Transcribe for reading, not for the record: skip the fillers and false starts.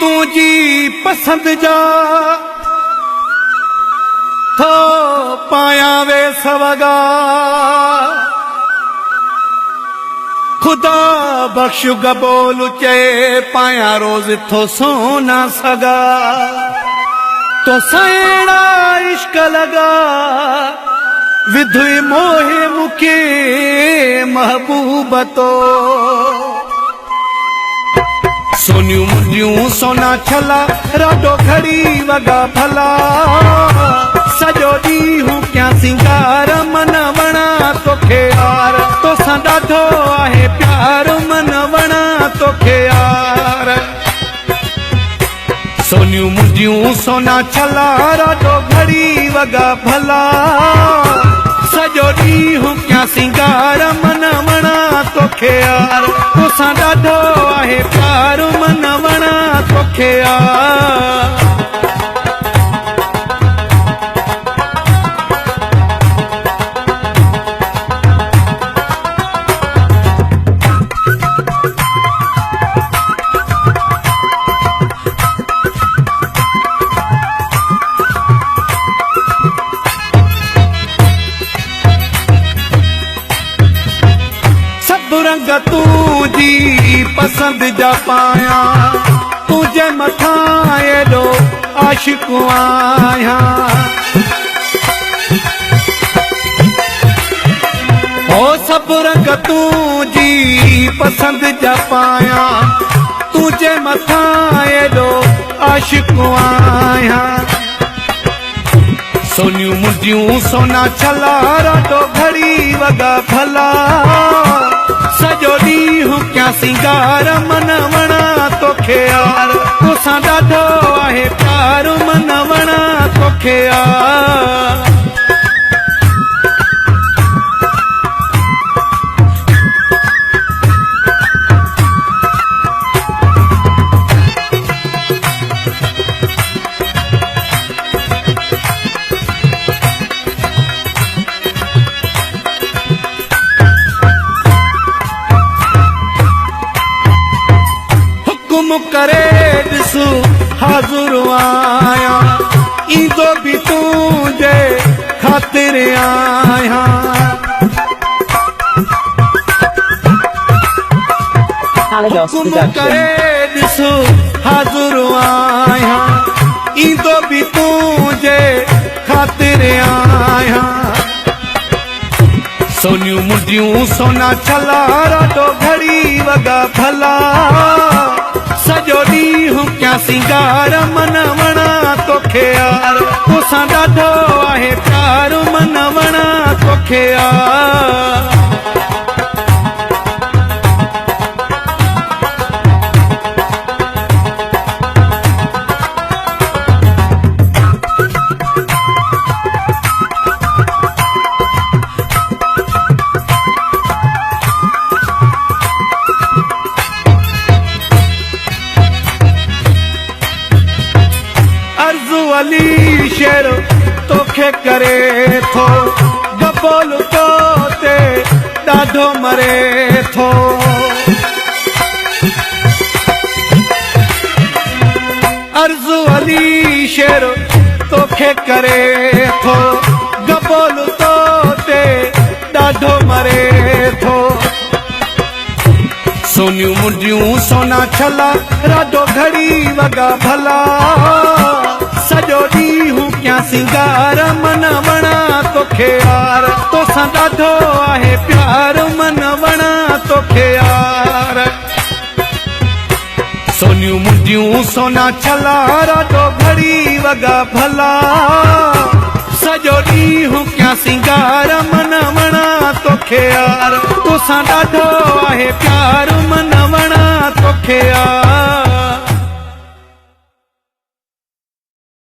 तुझी पसंद जा थो पाया वे सवगा खुदा बख्शु गबोल चे पाया रोज थो सोना सगा तो सैड़ा इश्क लगा विधुई मोहे मुखे महबूब तो सोनियूं मुंडियूं सोना छला राडो घड़ी वगा भला सजो ॾींहुं क्या सिंगार मन वणा तोखे यार तोसां ॾाढो आहे प्यार मन वणा तोखे यार सोनियूं मुंडियूं सोना छला राडो घड़ी वगा भला सजो ॾींहुं क्या सिंगार मन वणा तोखे यार तोसां ॾाढो आहे प्यार मन वणा तोखे यार रंग तुझी पसंद जा पाया तुझे मथा एडो आशिक आया ओ सब रंग तुझी पसंद जा पाया तुझे मथा एडो आशिक आया सोनियूं मुंडियूं सोना छला राडो घड़ी वगा भला सजो ॾींहुं क्या सिंगार मन वणा तोखे यार तोसां ॾाढो आहे प्यार मन वणा तोखे यार करे ॾिसू हाज़ुर आया ईंदो बि तुंहिंजे ख़ातिर आया हुकुम करे ॾिसू हाज़ुर आया ईंदो बि तुंहिंजे ख़ातिर आया सोनियूं मुंडियूं सोना छला राडो घड़ी वगा भला सजो ॾींहुं क्या सिंगार मन वणा तोखे यार तोसां ॾाढो आहे प्यार मन वणा तोखे यार अली शेर तोखे करे थो गबोल तो ते ॾाढो मरे थो अर्ज़ु अली शेर तोखे करे थो गबोल तो ते ॾाढो मरे थो सोनियूं मुंडियूं सोना छला राडो घड़ी वगा भला सजो ॾींहुं क्या सिंगार मन वणा तोखे यार तोसां ॾाढो आहे प्यार मन वणा तोखे यार सोनियूं मुंडियूं सोना छला राडो घड़ी वगा भला सजो ॾींहुं क्या सिंगार मन वणा तोखे यार तोसां ॾाढो आहे प्यार मन वणा तोखे यार